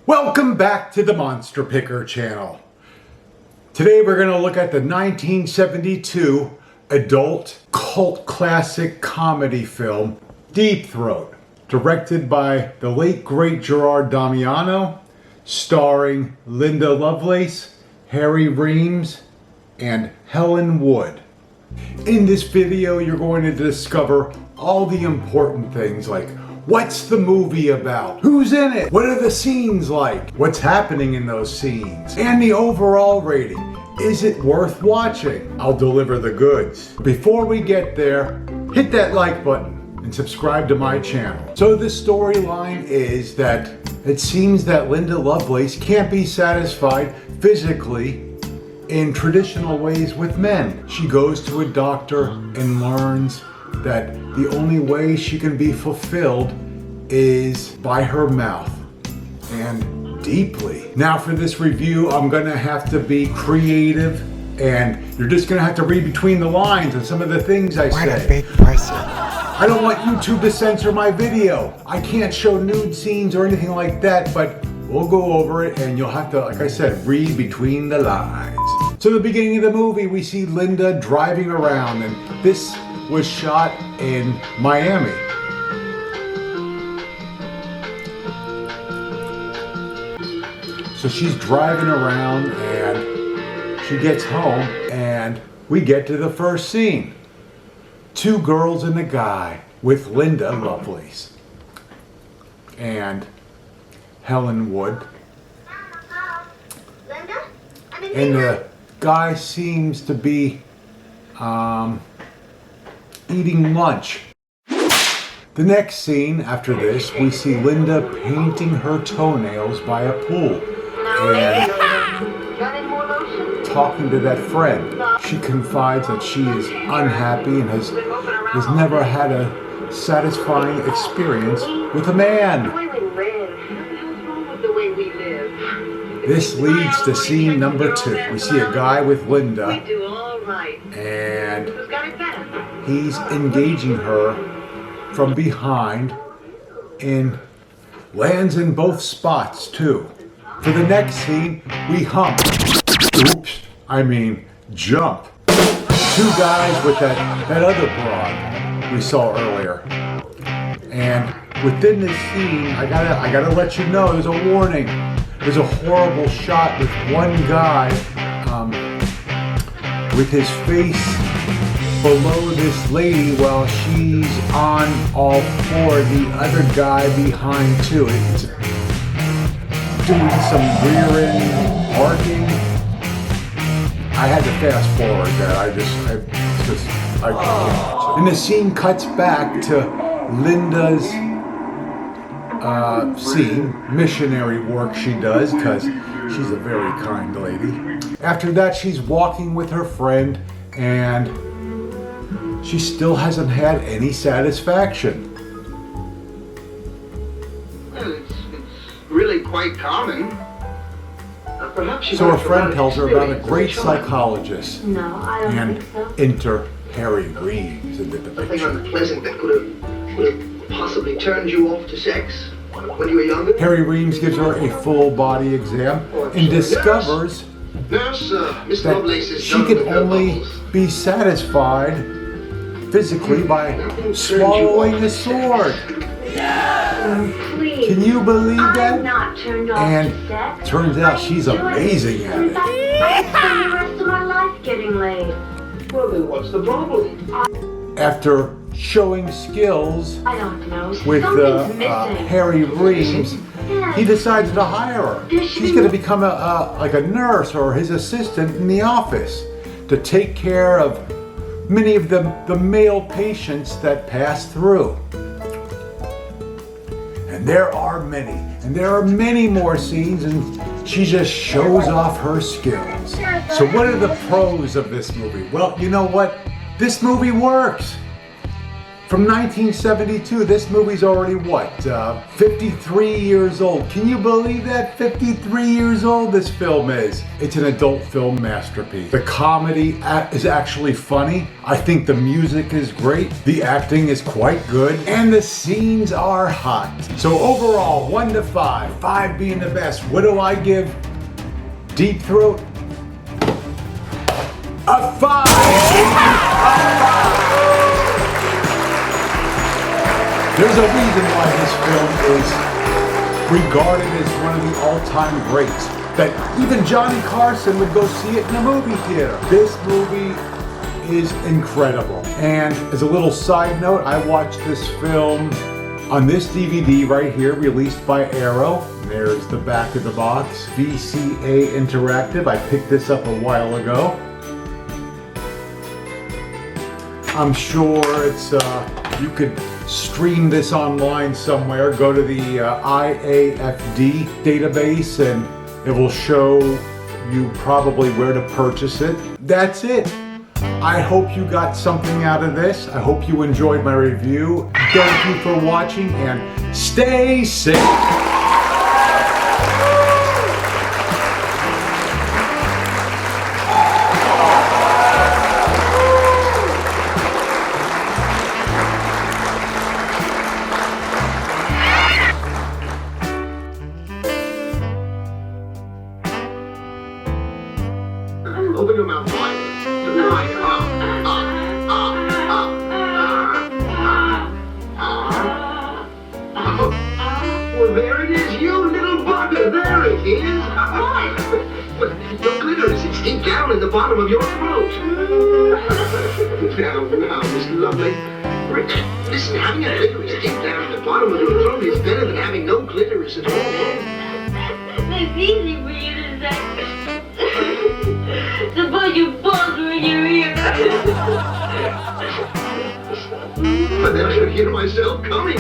Welcome back to the Monster Picker channel. Today we're going to look at the 1972 adult cult classic comedy film DeepThroat, directed by the late great Gerard Damiano, starring Linda Lovelace, Harry Reems, and Helen. In this video you're going to discover all the important things like what's the movie about? Who's in it? What are the scenes like? What's happening in those scenes? And the overall rating. Is it worth watching? I'll deliver the goods. Before we get there, hit that like button and subscribe to my channel. So the storyline is that it seems that Linda Lovelace can't be satisfied physically in traditional ways with men. She goes to a doctor and learns that the only way she can be fulfilled is by her mouth, and deeply. Now for this review, I'm gonna have to be creative, and you're just gonna have to read between the lines on some of the things I say. What a big present. I don't want YouTube to censor my video. I can't show nude scenes or anything like that, but we'll go over it and you'll have to, like I said, read between the lines. So the beginning of the movie, we see Linda driving around, and this was shot in Miami. So she's driving around and she gets home and we get to the first scene. Two girls and a guy with Linda Lovelace and Helen Wood. And the guy seems to be eating lunch. The next scene after this, we see Linda painting her toenails by a pool and talking to that friend. She confides that she is unhappy and has never had a satisfying experience with a man. This leads to scene number 2. We see a guy with Linda and he's engaging her from behind and lands in both spots too. For the next scene, we hump. Oops, I mean jump. Two guys with that other broad we saw earlier. And within this scene, I gotta let you know, there's a warning. There's a horrible shot with one guy with his face below this lady while she's on all four. The other guy behind too. It's doing some rear-end parking. I had to fast forward that. I can't. And the scene cuts back to Linda's scene, missionary work she does, because she's a very kind lady. After that, she's walking with her friend and she still hasn't had any satisfaction. Well, it's really quite common. Perhaps So her friend tells her about a great psychologist. No, I don't And think so. enter Harry Reems into the Something picture. unpleasant that would have possibly turned you off to sex when you were younger? Harry Reems gives her a full body exam and discovers Nurse, Miss that Lovelace is she done can with her only bubbles. be satisfied physically by swallowing a sword. Please. Can you believe I'm that? not turned off And to sex. turns out she's amazing at In it. fact, I spend the rest of my life getting laid. Well, then what's the problem? After showing skills I don't know. with Something's missing. Harry Reems, he decides to hire her. She's going to become like a nurse or his assistant in the office to take care of many of the male patients that pass through. And there are many more scenes, and she just shows off her skills. So what are the pros of this movie? Well, you know what? This movie works. From 1972, this movie's already what, 53 years old. Can you believe that? 53 years old this film is. It's an adult film masterpiece. The comedy is actually funny. I think the music is great. The acting is quite good. And the scenes are hot. So overall, 1 to 5, 5 being the best. What do I give Deep Throat? A 5! There's a reason why this film is regarded as one of the all-time greats. That even Johnny Carson would go see it in a movie theater. This movie is incredible. And as a little side note, I watched this film on this DVD right here, released by Arrow. There's the back of the box, VCA Interactive. I picked this up a while ago. I'm sure it's, you could stream this online somewhere. Go to the IAFD database and it will show you probably where to purchase it. That's it. I hope you got something out of this. I hope you enjoyed my review. Thank you for watching and stay safe. Open your mouth wide. Wide. Well, there it is, you little bugger. There it is. But your clitoris is deep down in the bottom of your throat. Now, Miss Lovelace. Listen, having a clitoris deep down in the bottom of your throat is better than having no clitoris at all. It's easy for you to say. To put your balls in your ear. But then I could hear myself coming.